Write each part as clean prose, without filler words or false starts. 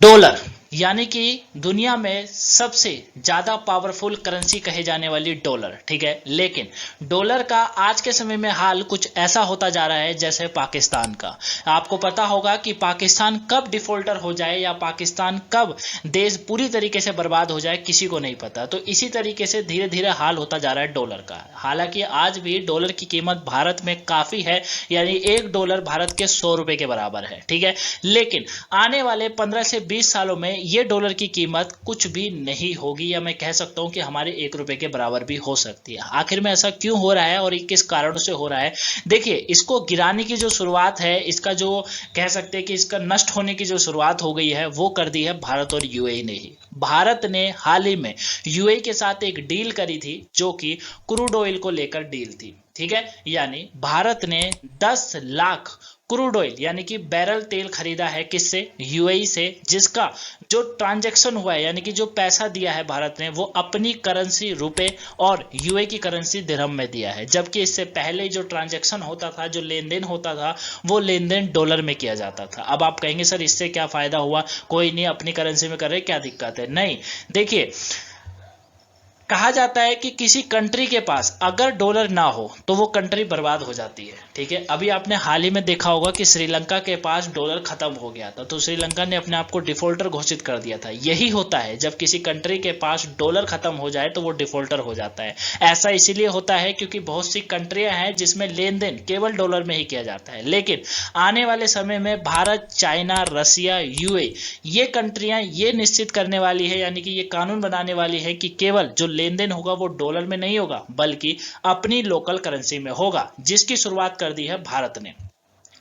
Dollar यानी कि दुनिया में सबसे ज्यादा पावरफुल करेंसी कहे जाने वाली डॉलर, ठीक है। लेकिन डॉलर का आज के समय में हाल कुछ ऐसा होता जा रहा है जैसे पाकिस्तान का। आपको पता होगा कि पाकिस्तान कब डिफॉल्टर हो जाए या पाकिस्तान कब देश पूरी तरीके से बर्बाद हो जाए किसी को नहीं पता। तो इसी तरीके से धीरे धीरे हाल होता जा रहा है डॉलर का। हालांकि आज भी डॉलर की कीमत भारत में काफी है, यानी $1 भारत के 100 रुपए के बराबर है, ठीक है। लेकिन आने वाले 15 से 20 सालों में ये डॉलर की कीमत कुछ भी नहीं होगी, या मैं कह सकता हूं कि हमारे $1 के बराबर भी हो सकती है। आखिर में ऐसा क्यों हो रहा है और किस कारणों से हो रहा है? देखिए, इसको गिराने की जो शुरुआत है, इसका जो कह सकते हैं कि इसका नष्ट होने की जो शुरुआत हो गई है वो कर दी है भारत और यूएई ने ही। भारत ने हाल ही में यूएई के साथ एक डील करी थी जो कि क्रूड ऑयल को लेकर डील थी, ठीक है। यानी भारत ने 10 लाख क्रूड ऑयल यानी कि बैरल तेल खरीदा है, किससे? यूएई से, जिसका जो ट्रांजैक्शन हुआ है यानी कि जो पैसा दिया है भारत ने वो अपनी करेंसी रुपए और यूएई की करेंसी दिरहम में दिया है। जबकि इससे पहले जो ट्रांजैक्शन होता था, जो लेन देन होता था, वो लेन देन डॉलर में किया जाता था। अब आप कहेंगे सर इससे क्या फायदा हुआ, कोई नहीं अपनी करेंसी में कर रहे, क्या दिक्कत है? नहीं, देखिए, कहा जाता है कि किसी कंट्री के पास अगर डॉलर ना हो तो वो कंट्री बर्बाद हो जाती है, ठीक है। अभी आपने हाल ही में देखा होगा कि श्रीलंका के पास डॉलर खत्म हो गया था, तो श्रीलंका ने अपने आप को डिफॉल्टर घोषित कर दिया था। यही होता है, जब किसी कंट्री के पास डॉलर खत्म हो जाए तो वो डिफॉल्टर हो जाता है। ऐसा इसीलिए होता है क्योंकि बहुत सी कंट्रियां हैं जिसमें लेन देन केवल डॉलर में ही किया जाता है। लेकिन आने वाले समय में भारत, चाइना, रसिया, यूएई, ये कंट्रियां ये निश्चित करने वाली है, यानी कि ये कानून बनाने वाली है कि केवल जो लेन देन होगा वो डॉलर में नहीं होगा बल्कि अपनी लोकल करेंसी में होगा, जिसकी शुरुआत कर दी है भारत ने।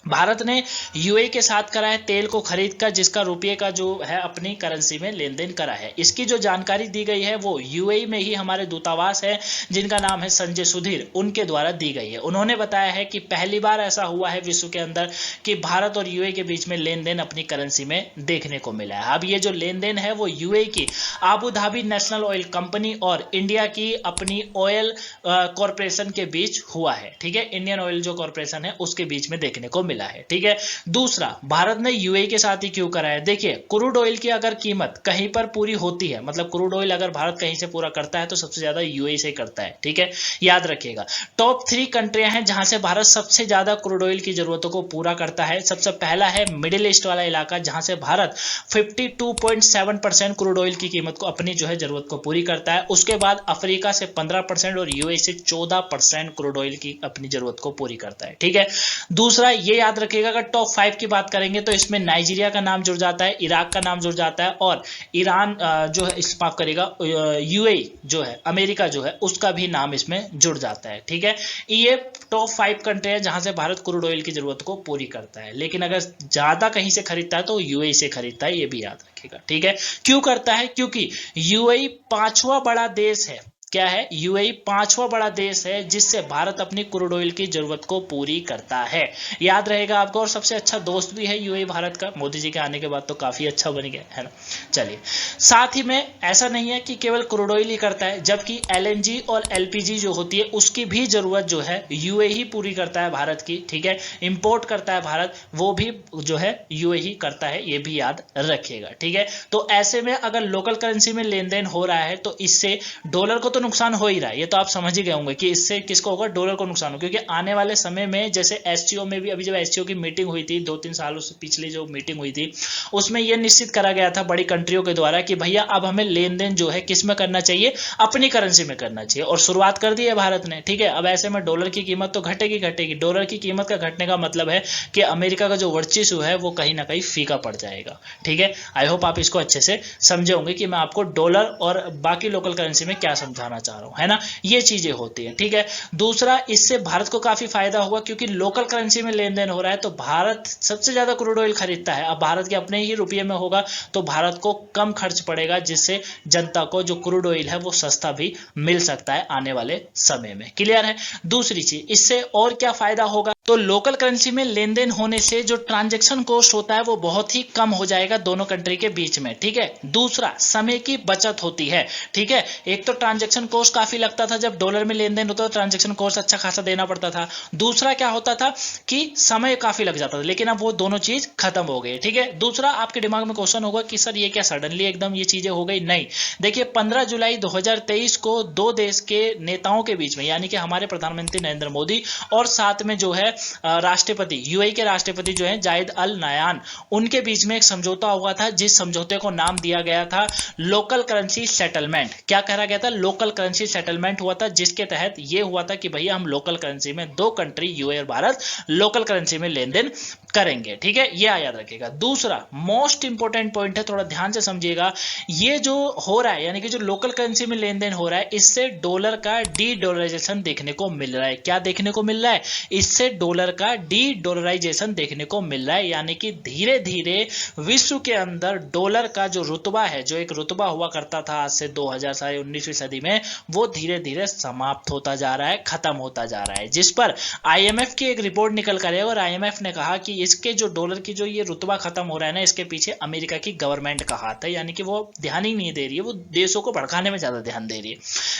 भारत ने यूएई के साथ करा है तेल को खरीद कर, जिसका रुपये का जो है अपनी करेंसी में लेन देन करा है। इसकी जो जानकारी दी गई है वो यूएई में ही हमारे दूतावास है जिनका नाम है संजय सुधीर, उनके द्वारा दी गई है। उन्होंने बताया है कि पहली बार ऐसा हुआ है विश्व के अंदर कि भारत और यूएई के बीच में लेन देन अपनी करेंसी में देखने को मिला है। अब ये जो लेन देन है वो यूएई की Abu Dhabi national oil company और इंडिया की अपनी ऑयल कॉरपोरेशन के बीच हुआ है, ठीक है। इंडियन ऑयल जो कॉरपोरेशन है उसके बीच में देखने को मिला है, ठीक है। दूसरा, भारत ने यूएई के साथ ही क्यों करा है? देखिए, क्रूड ऑयल की अगर कीमत कहीं पर पूरी होती है, मतलब क्रूड ऑयल अगर भारत कहीं से पूरा करता है तो सबसे ज्यादा यूएई से करता है, ठीक है। याद रखिएगा, टॉप 3 कंट्रियां हैं जहां से भारत सबसे ज्यादा क्रूड ऑयल की जरूरतों को पूरा करता है। सबसे पहला है मिडिल ईस्ट वाला इलाका, जहां से भारत 52.7% क्रूड ऑयल की कीमत को अपनी जो है जरूरत को पूरी करता है। उसके बाद अफ्रीका से 15% और यूएई से 14% क्रूड ऑयल की अपनी जरूरत को पूरी करता है, ठीक है। दूसरा, ये याद रखिएगा, अगर टॉप 5 की बात करेंगे तो इसमें नाइजीरिया का नाम जुड़ जाता है, इराक का नाम जुड़ जाता है और ईरान जो है, इस माफ करेगा, यूएई जो है, अमेरिका जो है, उसका भी नाम इसमें जुड़ जाता है, ठीक है। ये टॉप 5 कंट्री है जहां से भारत क्रूड ऑयल की जरूरत को पूरी करता है। लेकिन अगर ज्यादा कहीं से खरीदता है तो यूएई से खरीदता है, ये भी याद रखिएगा, ठीक है। क्यों करता है? क्योंकि यूएई 5वां बड़ा देश है। क्या है? यूएई 5वां बड़ा देश है जिससे भारत अपनी क्रूड ऑयल की जरूरत को पूरी करता है, याद रहेगा आपको। और सबसे अच्छा दोस्त भी है यूएई भारत का, मोदी जी के आने के बाद तो काफी अच्छा बन गया है ना। चलिए, साथ ही में ऐसा नहीं है कि केवल क्रूड ऑयल ही करता है, जबकि एलएनजी और एलपीजी जो होती है उसकी भी जरूरत जो है यूएई ही पूरी करता है भारत की, ठीक है। इंपोर्ट करता है भारत, वो भी जो है यूएई ही करता है, ये भी याद रखिएगा, ठीक है। तो ऐसे में अगर लोकल करेंसी में लेन देन हो रहा है तो इससे डॉलर को तो नुकसान हो ही रहा है, ये तो आप समझ ही गए होंगे कि इससे किसको होगा, डॉलर को नुकसान होगा। क्योंकि आने वाले समय में जैसे एससीओ में भी, अभी जब एससीओ की मीटिंग हुई थी 2-3 सालों से पिछली जो मीटिंग हुई थी, उसमें यह निश्चित करा गया था बड़ी कंट्रियों के द्वारा कि भैया अब हमें लेन देन जो है किस में करना चाहिए, अपनी करेंसी में करना चाहिए। और शुरुआत कर दी है भारत ने, ठीक है। अब ऐसे में डॉलर की कीमत तो घटेगी घटेगी। डॉलर की कीमत का घटने का मतलब है कि अमेरिका का जो वर्चस्व है वो कहीं ना कहीं फीका पड़ जाएगा, ठीक है। आई होप आप इसको अच्छे से समझे होंगे कि मैं आपको डॉलर और बाकी लोकल करेंसी में क्या समझाना चाह रहा हूं, है ना। ये चीजें होती हैं, ठीक है। दूसरा, इससे भारत को काफी फायदा होगा क्योंकि लोकल करेंसी में लेन देन हो रहा है तो भारत सबसे ज्यादा क्रूड ऑयल खरीदता है। अब भारत के अपने ही रुपये में होगा तो भारत को कम खर्च पड़ेगा, जिससे जनता को जो क्रूड ऑयल है वो सस्ता भी मिल सकता है आने वाले समय में। क्लियर है? दूसरी चीज, इससे और क्या फायदा होगा, तो लोकल करेंसी में लेन देन होने से जो ट्रांजैक्शन कॉस्ट होता है वो बहुत ही कम हो जाएगा दोनों कंट्री के बीच में, ठीक है। दूसरा, समय की बचत होती है, ठीक है। एक तो ट्रांजैक्शन कॉस्ट काफी लगता था, जब डॉलर में लेन देन होता था ट्रांजैक्शन कॉस्ट अच्छा खासा देना पड़ता था। दूसरा क्या होता था कि समय काफी लग जाता था, लेकिन अब वो दोनों चीज खत्म हो गई, ठीक है। दूसरा, आपके दिमाग में क्वेश्चन होगा कि सर ये क्या सडनली एकदम ये चीजें हो गई? नहीं, देखिए 15 जुलाई 2023 को दो देश के नेताओं के बीच में, यानी कि हमारे प्रधानमंत्री नरेंद्र मोदी और साथ में जो है राष्ट्रपति, यूएई के राष्ट्रपति जो है जायद अल नायान, उनके बीच में एक समझौता हुआ था, जिस समझौते को नाम दिया गया था लोकल करेंसी सेटलमेंट। क्या कहा गया था? लोकल करेंसी सेटलमेंट हुआ था, जिसके तहत यह हुआ था कि भैया हम लोकल करेंसी में, दो कंट्री यूएई और भारत लोकल करेंसी में लेन देन करेंगे, ठीक है। यह याद रखिएगा। दूसरा मोस्ट इंपॉर्टेंट पॉइंट है, थोड़ा ध्यान से समझिएगा, ये जो हो रहा है यानी कि जो लोकल करेंसी में लेन देन हो रहा है, इससे डॉलर का डी डॉलराइजेशन देखने को मिल रहा है। क्या देखने को मिल रहा है? इससे डॉलर का डी डॉलराइजेशन देखने को मिल रहा है, यानी कि धीरे धीरे विश्व के अंदर डॉलर का जो रुतबा है, जो एक रुतबा हुआ करता था आज से 19वीं सदी में, वो धीरे धीरे समाप्त होता जा रहा है, खत्म होता जा रहा है। जिस पर आईएमएफ की एक रिपोर्ट निकल कर है और आईएमएफ ने कहा कि इसके जो डॉलर की जो ये रुतबा खत्म हो रहा है ना, इसके पीछे अमेरिका की गवर्नमेंट का हाथ है, यानी कि वो ध्यान ही नहीं दे रही है, वो देशों को भड़काने में ज्यादा ध्यान दे रही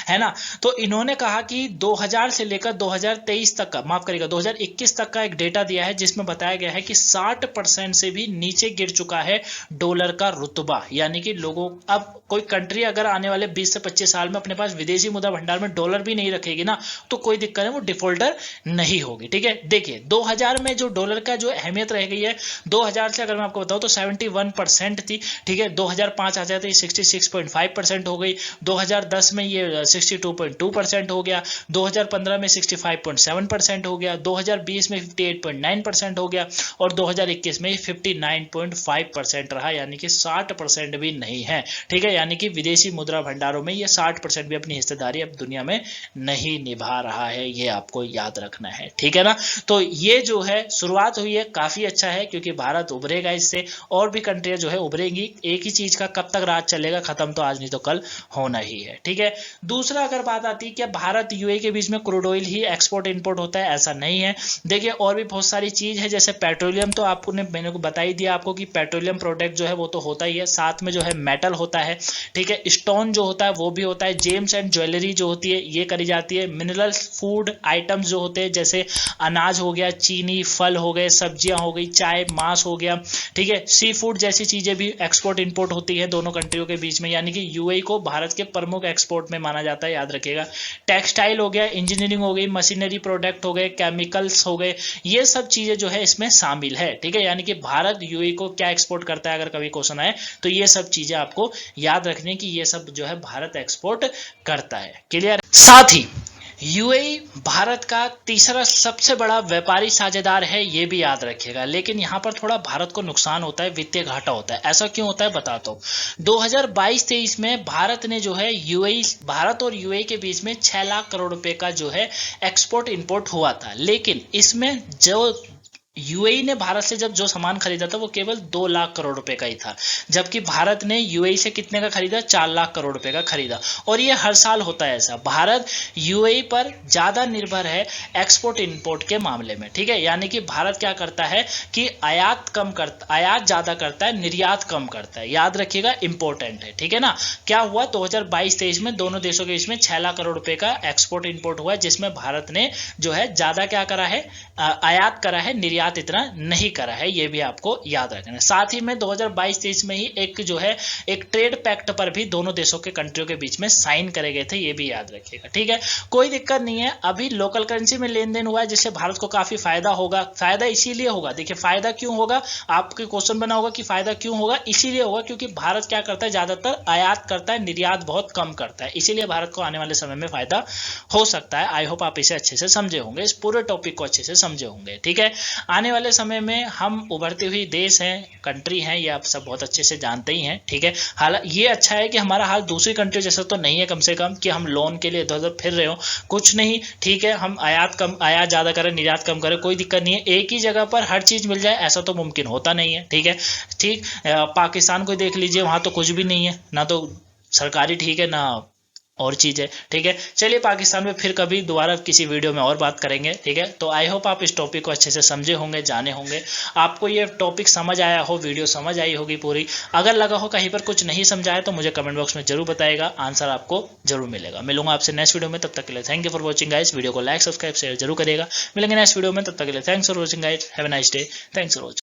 है ना। तो इन्होंने कहा कि 2000 से लेकर 2023 तक का, माफ करिएगा 2021 तक का एक डेटा दिया है, जिसमें बताया गया है कि 60% से भी नीचे गिर चुका है डॉलर का रुतबा। यानी कि लोगों, अब कोई कंट्री अगर आने वाले 20 से 25 साल में अपने पास विदेशी मुद्रा भंडार में डॉलर भी नहीं रखेगी ना, तो कोई दिक्कत है, वो डिफॉल्टर नहीं होगी, ठीक है। देखिए 2000 में जो डॉलर का जो अहमियत रह गई है, 2000 से अगर मैं आपको बताऊं तो 71% थी, ठीक है। 2005 आ जाते 66.5% हो गई, 2010 में ये 62.2% हो गया, 2015 में 65.7% हो गया, 2020 में 58.9% हो गया और 2021 में 59.5% रहा, यानी कि 60% भी नहीं है, ठीक है। यानी कि विदेशी मुद्रा भंडारों में ये 60% भी अपनी हिस्सेदारी अब दुनिया में नहीं निभा रहा है, ये आपको याद रखना है, ठीक है ना। तो ये जो है शुरुआत हुई है, काफी अच्छा है, क्योंकि भारत उभरेगा इससे, और भी कंट्रियां जो है उभरेंगी। एक ही चीज का कब तक राज चलेगा, खत्म तो आज नहीं तो कल होना ही है, ठीक है। दूसरा अगर बात आती है कि भारत यूएई के बीच में क्रूड ऑयल ही एक्सपोर्ट इंपोर्ट होता है, ऐसा नहीं है। देखिए और भी बहुत सारी चीज है, जैसे पेट्रोलियम, तो आपको मैंने को बता ही दिया आपको कि पेट्रोलियम प्रोडक्ट जो है वो तो होता ही है, साथ में जो है मेटल होता है, ठीक है। स्टोन जो होता है वो भी होता है, जेम्स एंड ज्वेलरी जो होती है ये करी जाती है, मिनरल्स, फूड आइटम्स जो होते हैं जैसे अनाज हो गया, चीनी, फल हो गए, सब्जियां हो गई, चाय, मांस हो गया, ठीक है। सी फूड जैसी चीजें भी एक्सपोर्ट इंपोर्ट होती है दोनों कंट्रियों के बीच में, यानी कि यूएई को भारत के प्रमुख एक्सपोर्ट में माना जाता है, याद रखिएगा। टेक्सटाइल हो गया, इंजीनियरिंग हो गई, मशीनरी प्रोडक्ट हो गए, केमिकल्स हो गए, ये सब चीजें जो है इसमें शामिल है, ठीक है। यानी कि भारत यूएई को क्या एक्सपोर्ट करता है, अगर कभी क्वेश्चन आए तो ये सब चीजें आपको याद रखने की, ये सब जो है भारत एक्सपोर्ट करता है, क्लियर। साथ ही यूएई भारत का तीसरा सबसे बड़ा व्यापारी साझेदार है, ये भी याद रखिएगा। लेकिन यहां पर थोड़ा भारत को नुकसान होता है, वित्तीय घाटा होता है। ऐसा क्यों होता है बताता हूं। 2022-23 में भारत ने जो है भारत और यूएई के बीच में 6 लाख करोड़ रुपए का जो है एक्सपोर्ट इंपोर्ट हुआ था, लेकिन इसमें जो यूएई ने भारत से जब जो सामान खरीदा था वो केवल 2 लाख करोड़ रुपए का ही था, जबकि भारत ने यूएई से कितने का खरीदा? 4 लाख करोड़ रुपए का खरीदा। और ये हर साल होता है ऐसा। भारत यूएई पर ज्यादा निर्भर है एक्सपोर्ट इंपोर्ट के मामले में, ठीक है। यानी कि भारत क्या करता है कि आयात ज्यादा करता है, निर्यात कम करता है, याद रखिएगा, इंपॉर्टेंट है, ठीक है ना। क्या हुआ 2022-23 में दोनों देशों के बीच में 6 लाख करोड़ रुपए का एक्सपोर्ट इंपोर्ट हुआ, जिसमें भारत ने जो है ज्यादा क्या करा है, आयात करा है, निर्यात इतना नहीं करा है, ये भी आपको याद रखना है। साथ ही में 2022-23 में ही एक जो है एक ट्रेड पैक्ट पर भी दोनों देशों के कंट्रियों के बीच में साइन करे गए थे, ये भी याद रखिएगा, ठीक है। कोई दिक्कत नहीं है, अभी लोकल करेंसी में लेन देन हुआ है, जिससे भारत को काफी फायदा होगा। फायदा इसीलिए होगा, देखिए फायदा क्यों होगा, आपके क्वेश्चन बना होगा कि फायदा क्यों होगा। इसीलिए होगा क्योंकि भारत क्या करता है, ज्यादातर आयात करता है, निर्यात बहुत कम करता है, इसीलिए भारत को आने वाले समय में फायदा हो सकता है। आई होप आप इसे अच्छे से समझे होंगे, इस पूरे टॉपिक को अच्छे से समझे होंगे, ठीक है। आने वाले समय में हम उभरती हुई देश हैं, कंट्री हैं, ये आप सब बहुत अच्छे से जानते ही हैं, ठीक है। हालांकि ये अच्छा है कि हमारा हाल दूसरी कंट्री जैसा तो नहीं है, कम से कम कि हम लोन के लिए इधर उधर फिर रहे हो, कुछ नहीं, ठीक है। हम आयात ज्यादा करें, निर्यात कम करें, कोई दिक्कत नहीं है। एक ही जगह पर हर चीज मिल जाए ऐसा तो मुमकिन होता नहीं है, ठीक है। पाकिस्तान को देख लीजिए, वहां तो कुछ भी नहीं है, ना तो सरकारी ठीक है, ना और चीज़ है। ठीक है, चलिए पाकिस्तान में फिर कभी दोबारा किसी वीडियो में और बात करेंगे। ठीक है, तो आई होप आप इस टॉपिक को अच्छे से समझे होंगे, जाने होंगे, आपको ये टॉपिक समझ आया हो, वीडियो समझ आई होगी पूरी। अगर लगा हो कहीं पर कुछ नहीं समझा है तो मुझे कमेंट बॉक्स में जरूर बताएगा, आंसर आपको जरूर मिलेगा। मिलूंगा आपसे नेक्स्ट वीडियो में, तब तक के लिए thank you for watching guys. Video को लाइक सब्सक्राइब शेयर जरूर करिएगा। मिलेंगे नेक्स्ट वीडियो में, तब तक के लिए thanks for watching guys. Have a nice day, thanks for watching.